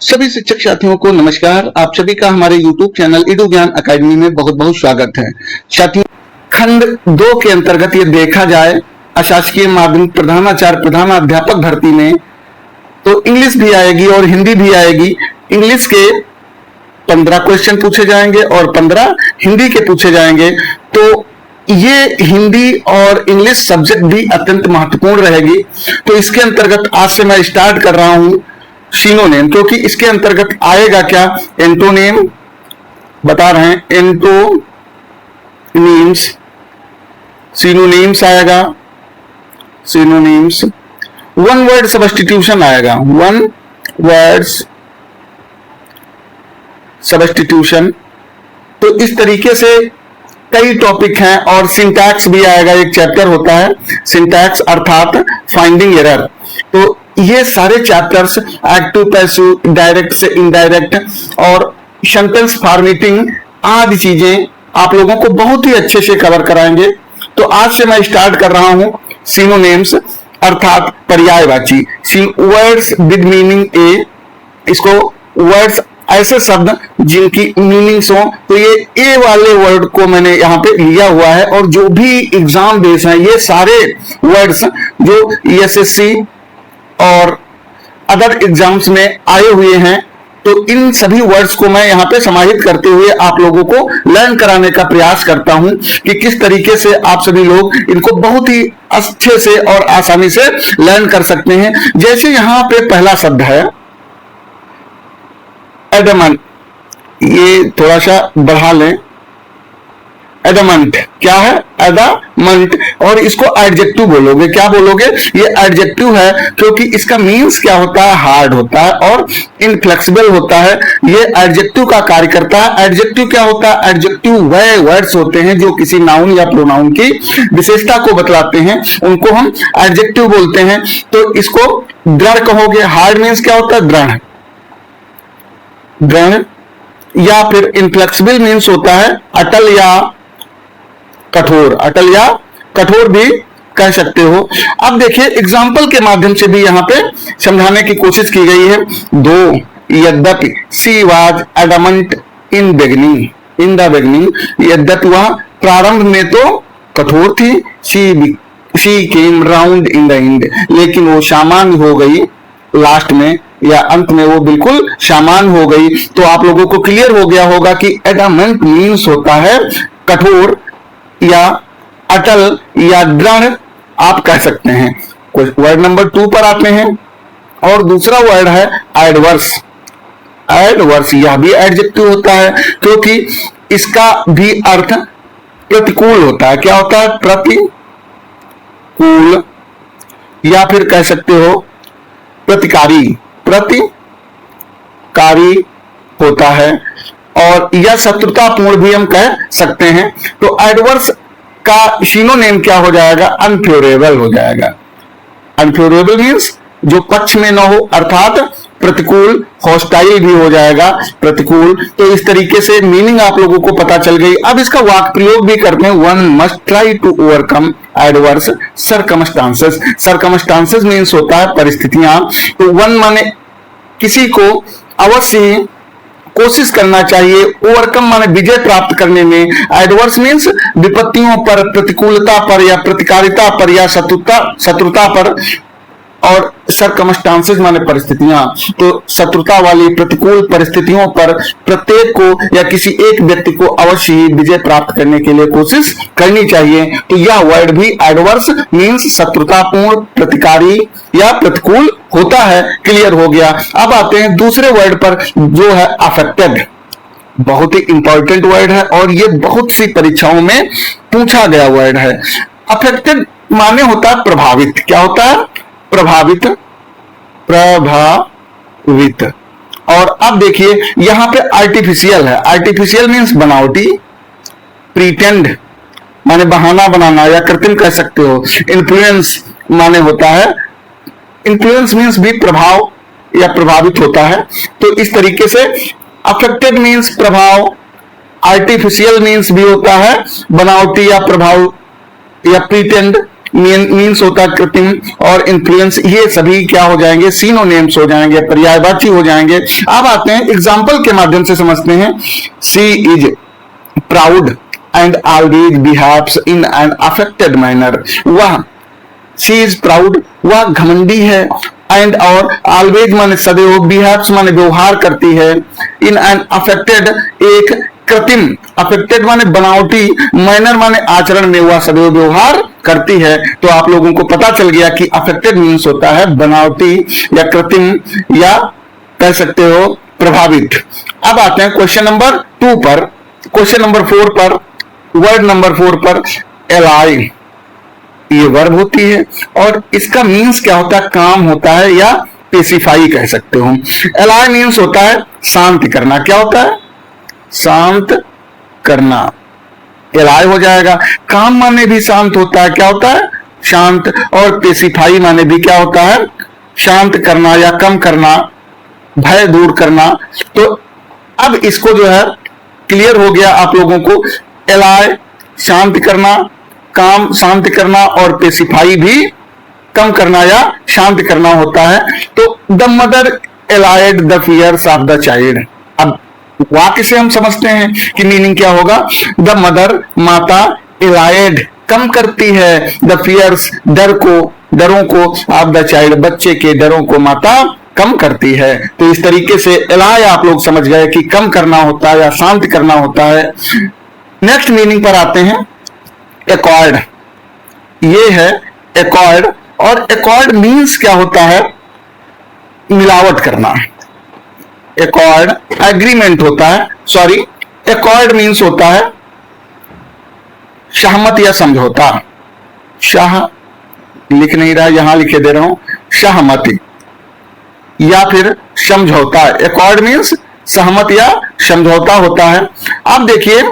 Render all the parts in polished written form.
सभी शिक्षक साथियों को नमस्कार। आप सभी का हमारे YouTube चैनल इडू ज्ञान अकादमी में बहुत बहुत स्वागत है। साथियों, खंड 2 के अंतर्गत ये देखा जाए अशासकीय माध्यमिक प्रधानाचार्य प्रधानाध्यापक भर्ती में तो इंग्लिश भी आएगी और हिंदी भी आएगी। इंग्लिश के 15 क्वेश्चन पूछे जाएंगे और 15 हिंदी के पूछे जाएंगे। तो ये हिंदी और इंग्लिश सब्जेक्ट भी अत्यंत महत्वपूर्ण रहेगी। तो इसके अंतर्गत आज से मैं स्टार्ट कर रहा हूं सिनोनिम, क्योंकि इसके अंतर्गत आएगा क्या, एंटोनिम बता रहे हैं, एंटोनिम्स, सिनोनिम्स आएगा, सिनोनिम्स, वन वर्ड सब्स्टिट्यूशन आएगा, वन वर्ड्स सब्स्टिट्यूशन। तो इस तरीके से कई टॉपिक हैं और सिंटैक्स भी आएगा, एक चैप्टर होता है सिंटैक्स अर्थात फाइंडिंग एरर। तो ये सारे चैप्टर्स एक्टिव पैसिव, डायरेक्ट से इनडायरेक्ट और सेंटेंस फॉर्मेटिंग आदि चीजें आप लोगों को बहुत ही अच्छे से कवर कराएंगे। तो आज से मैं स्टार्ट कर रहा हूं सिनोनिम्स अर्थात पर्यायवाची, वर्ड्स विद मीनिंग ए। इसको वर्ड्स ऐसे शब्द जिनकी मीनिंग्स हो, तो ये ए वाले वर्ड को मैंने यहाँ पे लिया हुआ है। और जो भी एग्जाम बेस हैं ये सारे वर्ड्स जो एसएससी और अदर एग्जाम्स में आए हुए हैं, तो इन सभी वर्ड्स को मैं यहाँ पे समाहित करते हुए आप लोगों को लर्न कराने का प्रयास करता हूं कि किस तरीके से आप सभी लोग इनको बहुत ही अच्छे से और आसानी से लर्न कर सकते हैं। जैसे यहाँ पे पहला शब्द है एडमंट, ये थोड़ा सा बढ़ा लें, एडमंट क्या है, एडमंट, और इसको एडजेक्टिव बोलोगे, क्या बोलोगे, ये एडजेक्टिव है क्योंकि इसका मीन्स क्या होता है, हार्ड होता है और इनफ्लेक्सिबल होता है। ये एडजेक्टिव का कार्य करता है। एडजेक्टिव क्या होता है, एडजेक्टिव वह वर्ड्स होते हैं जो किसी नाउन या प्रोनाउन की विशेषता को बतलाते हैं, उनको हम एडजेक्टिव बोलते हैं। तो इसको दृढ़ कहोगे, हार्ड मीन्स क्या होता है, दृढ़, दृढ़, या फिर इनफ्लेक्सिबल मीन्स होता है अटल या कठोर, अटल या कठोर भी कह सकते हो। अब देखिए एग्जाम्पल के माध्यम से भी यहाँ पे समझाने की कोशिश की गई है। दो यद्यपि she was adamant in beginning, in the beginning, यद्यपि वह प्रारंभ में तो कठोर थी, she came round in the end, लेकिन वो सामान्य हो गई लास्ट में या अंत में, वो बिल्कुल सामान्य हो गई। तो आप लोगों को क्लियर हो गया होगा कि एडमंट मीन्स होता है कठोर या अटल या दृढ़ आप कह सकते हैं। वर्ड नंबर 2 पर आते हैं और दूसरा वर्ड है एडवर्स। एडवर्स यह भी एडजेक्टिव होता है क्योंकि इसका भी अर्थ प्रतिकूल होता है। क्या होता है, प्रतिकूल, या फिर कह सकते हो प्रतिकारी, प्रतिकारी होता है, और यह शत्रुतापूर्ण भी हम कह सकते हैं। तो एडवर्स का सिनोनिम क्या हो जाएगा, अनफेवरेबल हो जाएगा। अनफेवरेबल मीन्स जो पक्ष में न हो, अर्थात प्रतिकूल, हॉस्टाइल भी हो जाएगा, प्रतिकूल। तो इस तरीके से मीनिंग आप लोगों को पता चल गई। अब इसका वाक्य प्रयोग भी करते हैं, one must try to overcome adverse circumstances. Circumstances means होता है परिस्थितियां। तो वन माने किसी को अवश्य कोशिश करना चाहिए, ओवरकम माने विजय प्राप्त करने में, एडवर्स मीन्स विपत्तियों पर, प्रतिकूलता पर या प्रतिकारिता पर या शत्रुता पर, और सर्कमस्टांसेस माने परिस्थितियां। तो शत्रुता वाली प्रतिकूल परिस्थितियों पर प्रत्येक को या किसी एक व्यक्ति को अवश्य ही विजय प्राप्त करने के लिए कोशिश करनी चाहिए। तो यह वर्ड भी एडवर्स मीन्स शत्रुतापूर्ण, प्रतिकारी या प्रतिकूल होता है। क्लियर हो गया। अब आते हैं दूसरे वर्ड पर जो है अफेक्टेड। बहुत ही इंपॉर्टेंट वर्ड है और ये बहुत सी परीक्षाओं में पूछा गया वर्ड है। अफेक्टेड माने होता है प्रभावित। क्या होता है, प्रभावित, प्रभावित। और अब देखिए यहां पे आर्टिफिशियल है। आर्टिफिशियल मीन्स बनावटी, प्रीटेंड माने बहाना बनाना या कृत्रिम कह सकते हो। इन्फ्लुएंस माने होता है, इन्फ्लुएंस मीन्स भी प्रभाव या प्रभावित होता है। तो इस तरीके से अफेक्टेड मीन्स प्रभाव, आर्टिफिशियल मीन्स भी होता है बनावटी या प्रभाव या प्रीटेंड, मीन्स होता है कृत्रिम, और इन्फ्लुएंस, ये सभी क्या हो जाएंगे, सिनोनिम्स हो जाएंगे, पर्यायवाची हो जाएंगे। अब आते हैं एग्जाम्पल के माध्यम से समझते हैं। She is proud and always behaves in an affected manner. वह, सी इज प्राउड, वह घमंडी है, एंड और ऑलवेज माने सदैव, बिहेव्स माने व्यवहार करती है, इन एन अफेक्टेड एक कृत्रिम, अफेक्टेड माने बनावटी, मैनर माने आचरण में वह सदैव व्यवहार करती है। तो आप लोगों को पता चल गया कि अफेक्टेड मीन्स होता है बनावटी या कृत्रिम, या कह सकते हो प्रभावित। अब आते हैं क्वेश्चन नंबर 2 पर, क्वेश्चन नंबर 4 पर, वर्ड नंबर 4 पर। एलाई, ये वर्ब होती है और इसका मीन्स क्या होता है, काम होता है या पेसिफाई कह सकते हो। एलाई मीन्स होता है शांत करना। क्या होता है, शांत करना, एलाई हो जाएगा। काम माने भी शांत होता है, क्या होता है, शांत, और पेसिफाई माने भी क्या होता है, शांत करना या कम करना, भय दूर करना। तो अब इसको जो है क्लियर हो गया आप लोगों को। एलाई शांत करना, काम शांत करना, और पेसिफाई भी कम करना या शांत करना होता है। तो the mother allayed the fears of the child. अब वाक्य से हम समझते हैं कि मीनिंग क्या होगा। द मदर, माता, एलाइड कम करती है, द फियर्स डर को, डरों को, ऑफ द चाइल्ड बच्चे के डरों को माता कम करती है। तो इस तरीके से एलाई आप लोग समझ गए कि कम करना होता है या शांत करना होता है। नेक्स्ट मीनिंग पर आते हैं। एकॉर्ड, ये है एकॉर्ड, और एकॉर्ड मीन्स क्या होता है, मिलावट करना। एकॉर्ड एग्रीमेंट होता है, सॉरी, एकॉर्ड मीन्स होता है सहमत या समझौता। शाह लिख नहीं रहा, यहां लिखे दे रहा हूं, सहमति या फिर समझौता। एकॉर्ड मीन्स सहमत या समझौता होता है। अब देखिए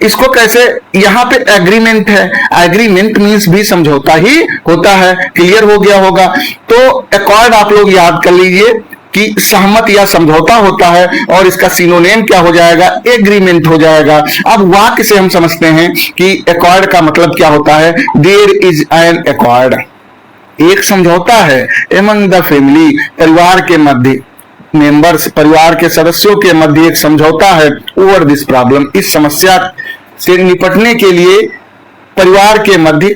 इसको कैसे, यहां पे एग्रीमेंट है, एग्रीमेंट मीन्स भी समझौता ही होता है। क्लियर हो गया होगा। तो एकॉर्ड आप लोग याद कर लीजिए कि सहमत या समझौता होता है, और इसका सिनोनिम क्या हो जाएगा, एग्रीमेंट हो जाएगा। अब वाक्य से हम समझते हैं कि एकॉर्ड का मतलब क्या होता है। देयर इज एन एकॉर्ड, एक समझौता है, एमंग द फैमिली, परिवार के मध्य, मेंबर्स, परिवार के सदस्यों के मध्य एक समझौता है, ओवर दिस प्रॉब्लम, इस समस्या से निपटने के लिए परिवार के मध्य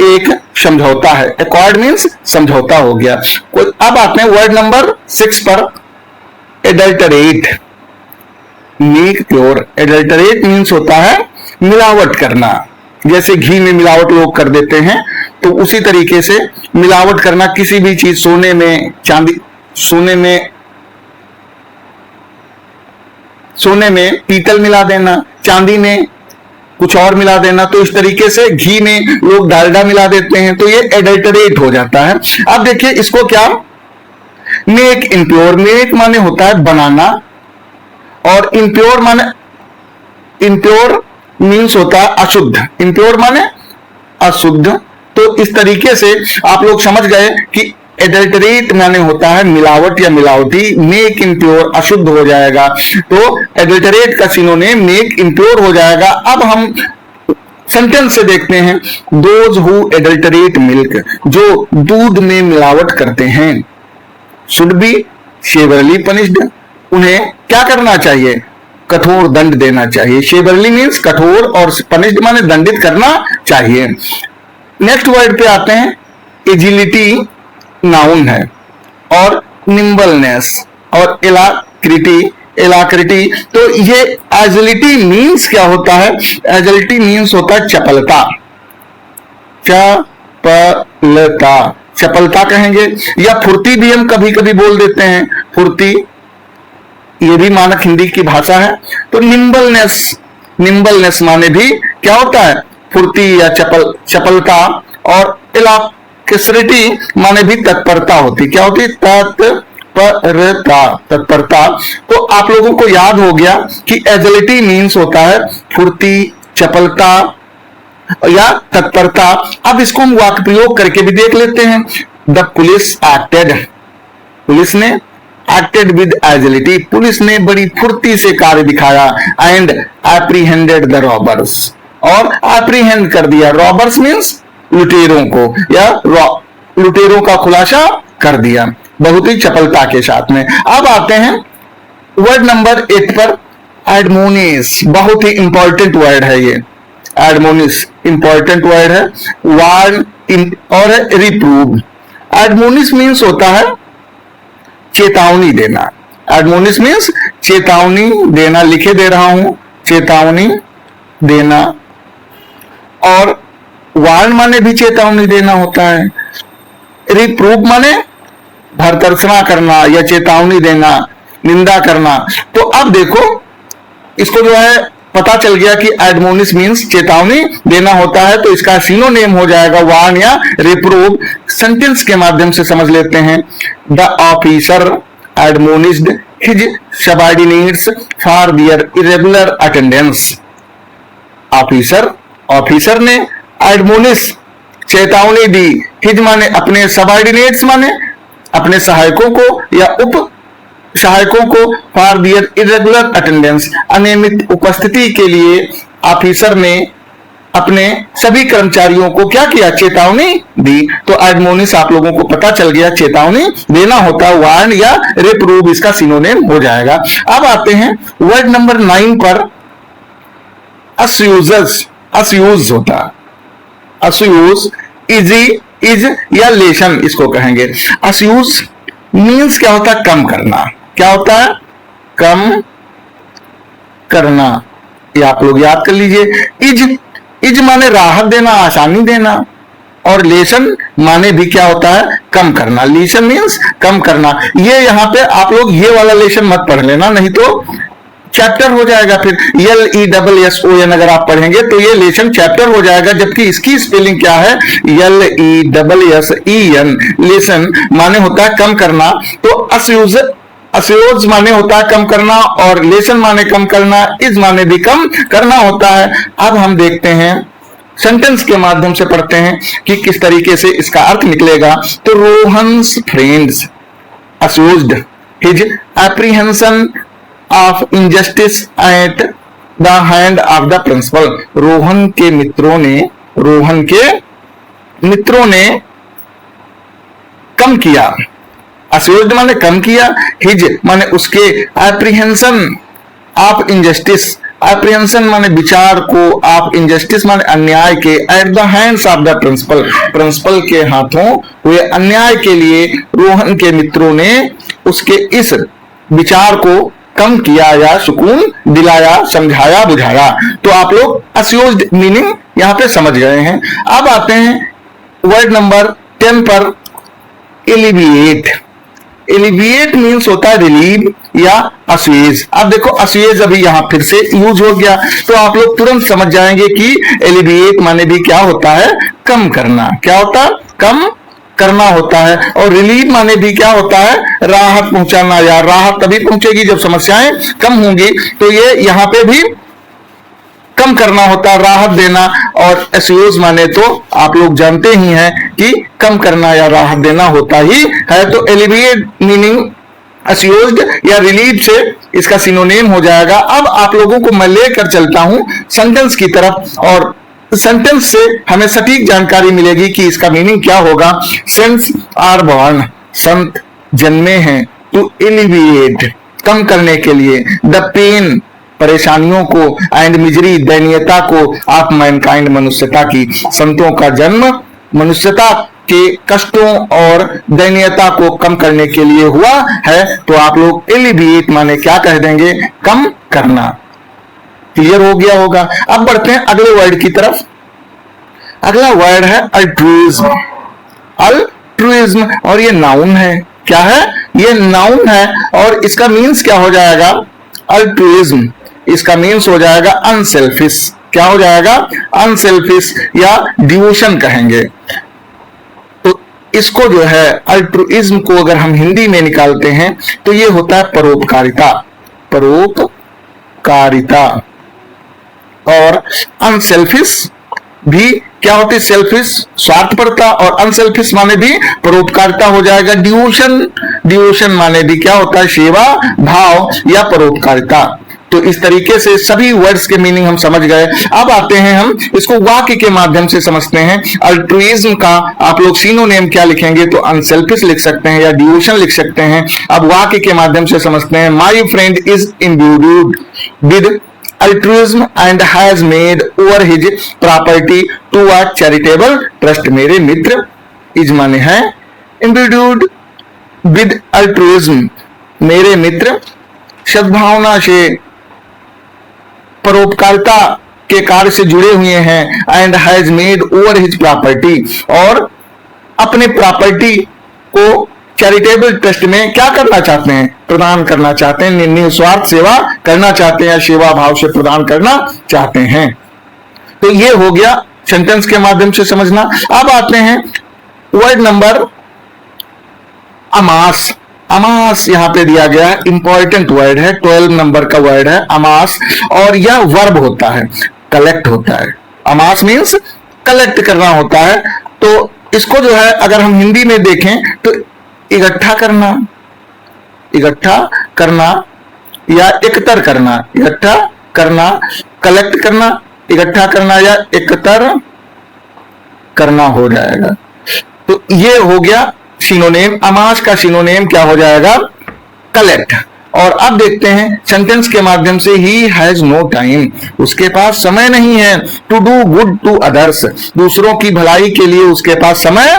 एक समझौता है। एकॉर्ड मीन्स समझौता हो गया। अब आते हैं वर्ड नंबर 6 पर। एडल्टरेट, मेक प्योर। एडल्टरेट मीन्स होता है मिलावट करना। जैसे घी में मिलावट लोग कर देते हैं, तो उसी तरीके से मिलावट करना, किसी भी चीज, सोने में, चांदी, सोने में पीतल मिला देना, चांदी में कुछ और मिला देना। तो इस तरीके से घी में लोग डालडा मिला देते हैं, तो ये एडल्टरेट हो जाता है। अब देखिए इसको क्या, मेक इम्प्योर। मेक माने होता है बनाना, और इम्प्योर माने, इम्प्योर मीन्स होता है अशुद्ध, इम्प्योर माने अशुद्ध। तो इस तरीके से आप लोग समझ गए कि एडल्टरेट माने होता है मिलावट या मिलावटी, मेक इम्प्योर अशुद्ध हो जाएगा। तो एडल्टरेट का सिनोनिम मेक इम्प्योर हो जाएगा। अब हम सेंटेंस से देखते हैं। दोज हु एडल्टरेट मिल्क, जो दूध में मिलावट करते हैं, शुड बी सेवरली पनिश्ड, उन्हें क्या करना चाहिए, कठोर दंड देना चाहिए। सेवरली मीन्स कठोर, और पनिश्ड माने दंडित करना चाहिए। नेक्स्ट वर्ड पे आते हैं। एजिलिटी नाउन है, और निम्बलनेस और एलाक्रिटी। तो ये एजिलिटी मीन्स क्या होता है, एजिलिटी मीन्स होता है चपलता, चपलता, चपलता कहेंगे, या फुर्ती भी हम कभी कभी बोल देते हैं, फुर्ती, ये भी मानक हिंदी की भाषा है। तो निम्बलनेस, निम्बलनेस माने भी क्या होता है, फुर्ती या चपलता, और इलाक्रिटी माने भी तत्परता होती, क्या होती, तत्परता। तो आप लोगों को याद हो गया कि एजिलिटी मीन्स होता है फुर्ती, चपलता या तत्परता। अब इसको हम वाक्य प्रयोग करके भी देख लेते हैं। द पुलिस एक्टेड, पुलिस ने एक्टेड विद एजिलिटी, पुलिस ने बड़ी फुर्ती से कार्य दिखाया। एंड एप्रीहेंडेड द रॉबर्स, और एप्रीहेंड कर दिया। रॉबर्स मीन्स लुटेरों को या लुटेरों का खुलासा कर दिया बहुत ही चपलता के साथ में। अब आते हैं वर्ड नंबर 8 पर, एडमोनिस। बहुत ही इंपॉर्टेंट वर्ड है ये, एडमोनिस इंपॉर्टेंट वर्ड है, वार्न और रिप्रूव। एडमोनिस मीन्स होता है चेतावनी देना, एडमोनिस मीन्स चेतावनी देना, लिखे दे रहा हूं, चेतावनी देना। और वार्न माने भी चेतावनी देना होता है, रिप्रूव माने भर्त्सना करना या चेतावनी देना, निंदा करना। तो अब देखो इसको जो है पता चल गया कि एडमोनिस मीन्स चेतावनी देना होता है, तो इसका सिनोनिम हो जाएगा वार्न या रिप्रूव। सेंटेंस के माध्यम से समझ लेते हैं। The officer admonished his subordinates for their irregular attendance. Officer ने एडमोनिस चेतावनी दी, हिज माने अपने सबऑर्डिनेट्स माने अपने सहायकों को या उप सहायकों को, फॉर दियर इरेगुलर अटेंडेंस अनियमित उपस्थिति के लिए ऑफिसर ने अपने सभी कर्मचारियों को क्या किया, चेतावनी दी। तो एडमोनिस आप लोगों को पता चल गया चेतावनी देना होता है, वार्न या रिप्रूव इसका सिनोनिम हो जाएगा। अब आते हैं वर्ड नंबर 9 पर, असयूज होता है, असयूज, इज या लेशन इसको कहेंगे। असयूज मीन्स क्या होता है, कम करना। क्या होता है, कम करना, ये आप लोग याद कर लीजिए। इज माने राहत देना, आसानी देना, और लेशन माने भी क्या होता है, कम करना। लेशन मीन्स कम करना। ये यहां पे आप लोग ये वाला लेशन मत पढ़ लेना, नहीं तो चैप्टर हो जाएगा। फिर LESSON अगर आप पढ़ेंगे तो ये लेशन चैप्टर हो जाएगा, जबकि इसकी स्पेलिंग क्या है, LESSEN। लेसन माने होता है कम करना, तो असयूज माने होता है कम करना, और लेसन माने कम करना, इज माने भी कम करना होता है। अब हम देखते हैं सेंटेंस के माध्यम से पढ़ते हैं कि किस तरीके से इसका अर्थ निकलेगा। तो Rohan's friends assuaged his apprehension of injustice at the hand of the principal। Rohan के मित्रों ने कम किया, assuaged माने कम किया, his माने उसके, apprehension of injustice, एप्रीहेंशन माने विचार को, आप इंजस्टिस माने अन्याय के, at the hands of the principal के हाथों हुए अन्याय के लिए रोहन के मित्रों ने उसके इस विचार को कम किया या सुकून दिलाया, समझाया, बुझाया। तो आप लोग अस्यूज्ड मीनिंग यहां पे समझ गए हैं। अब आते हैं वर्ड नंबर 10 पर, एलिविएट। एलिविएट मीन्स होता है रिलीव या असुएज। अब देखो असुएज अभी यहां फिर से यूज हो गया, तो आप लोग तुरंत समझ जाएंगे कि एलिविएट माने भी क्या होता है, कम करना। क्या होता है, कम करना होता है। और रिलीव माने भी क्या होता है, राहत पहुंचाना, या राहत तभी पहुंचेगी जब समस्याएं कम होंगी। तो ये यहां पे भी कम करना होता है, राहत देना। और एस्यूज माने तो आप लोग जानते ही हैं कि कम करना या राहत देना होता ही है। तो एलिविएट मीनिंग अस्यूज्ड या रिलीव से इसका सिनोनिम हो जाएगा। अब आप लोगों को मैं लेकर चलता हूं सेंटेंस की तरफ, और सेंटेंस से हमें सटीक जानकारी मिलेगी कि इसका मीनिंग क्या होगा। सेंस आर बॉर्न, संत जन्मे हैं, टू एलिविएट कम करने के लिए, द पेन परेशानियों को, एंड मिजरी दयनीयता को, ऑफ मैनकाइंड मनुष्यता की। संतों का जन्म मनुष्यता के कष्टों और दयनीयता को कम करने के लिए हुआ है। तो आप लोग एलिविएट माने क्या कह देंगे, कम करना। क्लियर हो गया होगा। अब बढ़ते हैं अगले वर्ड की तरफ। अगला वर्ड है अल्ट्रुइज्म। अल्ट्रुइज्म, और ये नाउन है। क्या है, ये नाउन है, और इसका मीन्स क्या हो जाएगा, अल्ट्रुइज्म इसका मीन्स हो जाएगा अनसेल्फिश। क्या हो जाएगा, अनसेल्फिश या डिवोशन कहेंगे। तो इसको जो है अल्ट्रुइज्म को अगर हम हिंदी में निकालते हैं तो ये होता है परोपकारिता। परोपकारिता। और अनसेल्फिश भी क्या होती है, सेल्फिश स्वार्थपरता, और अनसेल्फिश माने भी परोपकारिता हो जाएगा। डिवोशन माने भी क्या होता है, सेवा भाव या परोपकारिता। तो इस तरीके से सभी वर्ड्स के मीनिंग हम समझ गए। अब आते हैं हम इसको वाक्य के माध्यम से समझते हैं। अल्ट्रुइज्म का आप लोग सिनोनिम क्या लिखेंगे, तो अनसेल्फिश लिख सकते हैं या डिवोशन लिख सकते हैं। अब वाक्य के माध्यम से समझते हैं। My friend is imbued with altruism and has made over his property to a charitable trust। मेरे मित्र इज माने है imbued with altruism, मेरे मित्र सद्भावना से परोपकारिता के कार्य से जुड़े हुए हैं। And has made over his property, और अपने प्रॉपर्टी को चैरिटेबल ट्रस्ट में क्या करना चाहते हैं, प्रदान करना चाहते हैं, निस्वार्थ सेवा करना चाहते हैं, सेवा भाव से प्रदान करना चाहते हैं। तो ये हो गया सेंटेंस के माध्यम से समझना। अब आते हैं वर्ड नंबर अमास। अमास यहां पे दिया गया है, इंपॉर्टेंट वर्ड है, 12 नंबर का वर्ड है अमास, और यह वर्ब होता है, कलेक्ट होता है। अमास मीन्स कलेक्ट करना होता है। तो इसको जो है अगर हम हिंदी में देखें तो इकट्ठा करना, इकट्ठा करना या एकत्र करना, इकट्ठा करना, कलेक्ट करना, इकट्ठा करना या एकत्र करना हो जाएगा। तो ये हो गया सिनोनिम। अमास का सिनोनिम क्या हो जाएगा, कलेक्ट। और अब देखते हैं सेंटेंस के माध्यम से। ही हैज नो टाइम, उसके पास समय नहीं है। To do good to others, दूसरों की भलाई के लिए उसके पास समय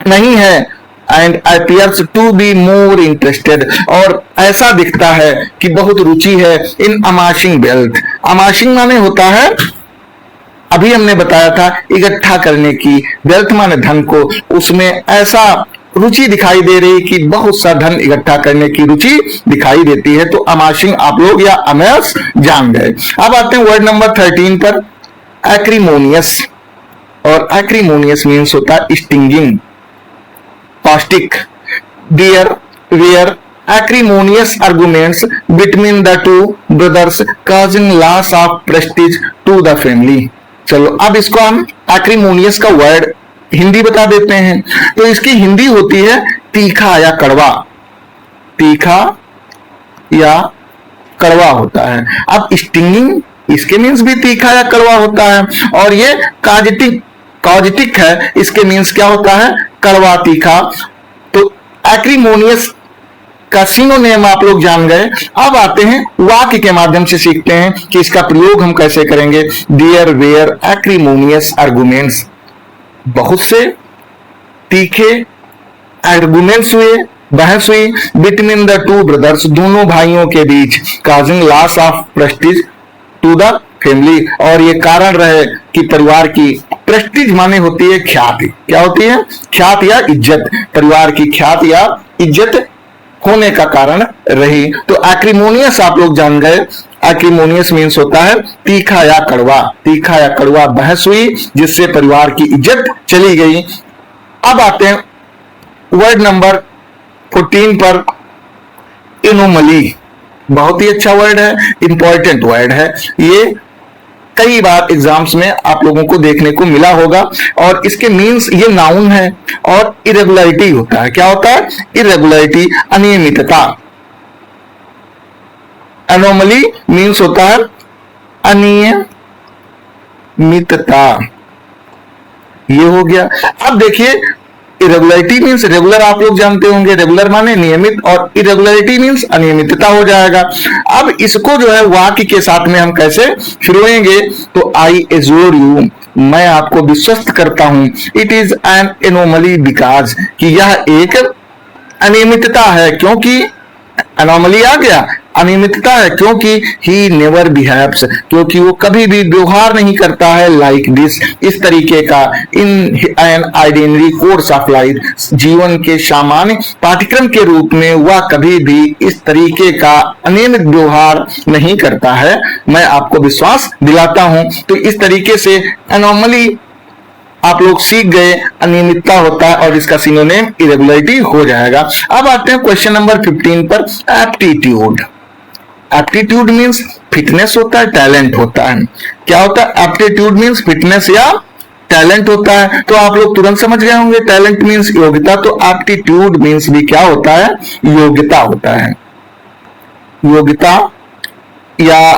नहीं है। And appears to be more interested, और ऐसा दिखता है कि बहुत रुचि है इन अमाशिंग वेल्थ। अमाशिंग माने होता है, अभी हमने बताया था इकट्ठा करने की, वेल्थ माने धन को, उसमें ऐसा रुचि दिखाई दे रही कि बहुत सा धन इकट्ठा करने की रुचि दिखाई देती है। तो अमाशिंग आप लोग या अमेस जान गए। अब आते हैं वर्ड नंबर 13 पर, एक्रीमोनियस। और एक्रीमोनियस मीन्स होता है stinging, caustic। There were acrimonious arguments between the two brothers causing loss of prestige to the family। चलो अब इसको हम acrimonious का वर्ड हिंदी बता देते हैं। तो इसकी हिंदी होती है तीखा या कड़वा, तीखा या कड़वा होता है। अब स्टिंगिंग, इसके मीन्स भी तीखा या कड़वा होता है, और ये कॉजिटिक है, इसके मीन्स क्या होता है, कड़वा तीखा। तो एक्रीमोनियस का सिनोनिम आप लोग जान गए। अब आते हैं वाक्य के माध्यम से सीखते हैं कि इसका प्रयोग हम कैसे करेंगे। देयर वेयर एक्रीमोनियस आर्गुमेंट्स, बहुत से तीखे आर्गुमेंट्स हुए, बहस हुई बिटवीन द टू ब्रदर्स, दोनों भाइयों के बीच, causing loss of prestige to the family, और ये कारण रहे कि परिवार की, प्रेस्टीज माने होती है ख्याति, क्या होती है, ख्याति या इज्जत, परिवार की ख्याति या इज्जत होने का कारण रही। तो एक्रीमोनियस आप लोग जान गए। एक्रीमोनियस मीन्स होता है तीखा या कड़वा, तीखा या कड़वा बहस हुई जिससे परिवार की इज्जत चली गई। अब आते हैं वर्ड नंबर 14 पर, एनोमली। बहुत ही अच्छा वर्ड है, इंपॉर्टेंट वर्ड है। ये कई बार एग्जाम्स में आप लोगों को देखने को मिला होगा, और इसके मीन्स, ये नाउन है और इरेगुलरिटी होता है। क्या होता है, इरेगुलरिटी, अनियमितता। एनोमली मीन्स होता है अनियमितता, ये हो गया। अब देखिए इरेगुलरिटी मीन्स रेगुलर, आप लोग जानते होंगे, रेगुलर माने नियमित, और इरेगुलरिटी मीन्स अनियमितता हो जाएगा। अब इसको जो है वाक्य के साथ में हम कैसे फिरोएंगे, तो आई एज्योर यू, मैं आपको विश्वस्त करता हूं, it is an anomaly because, कि यह एक अनियमितता है, क्योंकि एनोमली आ गया, अनियमितता है क्योंकि ही नेवर बिहेव्स, क्योंकि वो कभी भी व्यवहार नहीं करता है लाइक दिस, इस तरीके का, in an ordinary course of life, जीवन के सामान्य पाठ्यक्रम के रूप में वह कभी भी इस तरीके का अनियमित व्यवहार नहीं करता है, मैं आपको विश्वास दिलाता हूं। तो इस तरीके से एनोमली आप लोग सीख गए, अनियमितता होता है और इसका सिनोनिम इरेगुलरिटी हो जाएगा। अब आते हैं क्वेश्चन नंबर 15 पर, एप्टीट्यूड। एप्टीट्यूड मीन्स फिटनेस होता है, टैलेंट होता है। क्या होता है, एप्टीट्यूड मीन्स फिटनेस या टैलेंट होता है। तो आप लोग तुरंत समझ गए होंगे, टैलेंट मीन्स योग्यता, तो एप्टीट्यूड मीन्स भी क्या होता है, योग्यता होता है। योग्यता या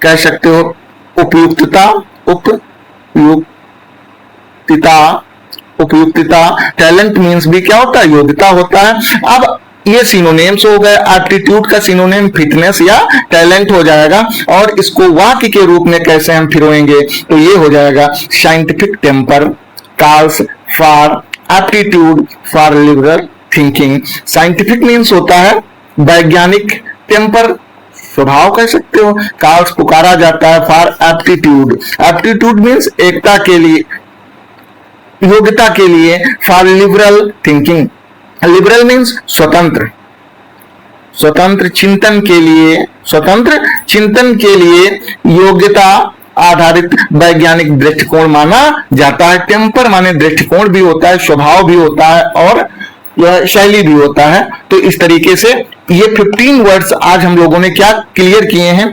कह सकते हो उपयुक्तता, उपयुक्तता। टैलेंट मीन्स भी क्या होता है, योग्यता होता है। अब ये सिनोनिम्स हो गए। एप्टीट्यूड का सिनोनिम फिटनेस या टैलेंट हो जाएगा, और इसको वाक्य के रूप में कैसे हम फिरोएंगे, तो ये हो जाएगा scientific temper calls for aptitude for liberal thinking. Scientific means होता है वैज्ञानिक, टेम्पर स्वभाव कह सकते हो, कॉल्स पुकारा जाता है फॉर एप्टीट्यूड। एप्टीट्यूड मीन्स एकता के लिए, योग्यता के लिए, for liberal thinking. Liberal means स्वतंत्र, स्वतंत्र चिंतन के लिए, स्वतंत्र चिंतन के लिए योग्यता आधारित वैज्ञानिक दृष्टिकोण माना जाता है। टेम्पर माने दृष्टिकोण भी होता है, स्वभाव भी होता है, और यह शैली भी होता है। तो इस तरीके से ये 15 वर्ड्स आज हम लोगों ने क्या क्लियर किए हैं।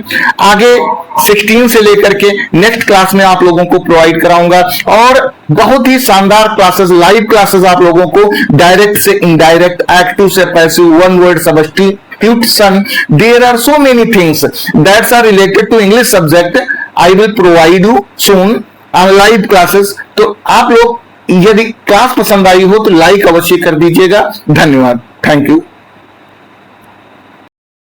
आगे 16 से लेकर के नेक्स्ट क्लास में आप लोगों को प्रोवाइड कराऊंगा, और बहुत ही शानदार क्लासेस, लाइव क्लासेस आप लोगों को, डायरेक्ट से इनडायरेक्ट, एक्टिव से passive, one word substitution, there are so many things that's are related to English subject. I will provide you soon on live classes. तो आप लोग यदि क्लास पसंद आई हो तो लाइक अवश्य कर दीजिएगा। धन्यवाद, थैंक यू।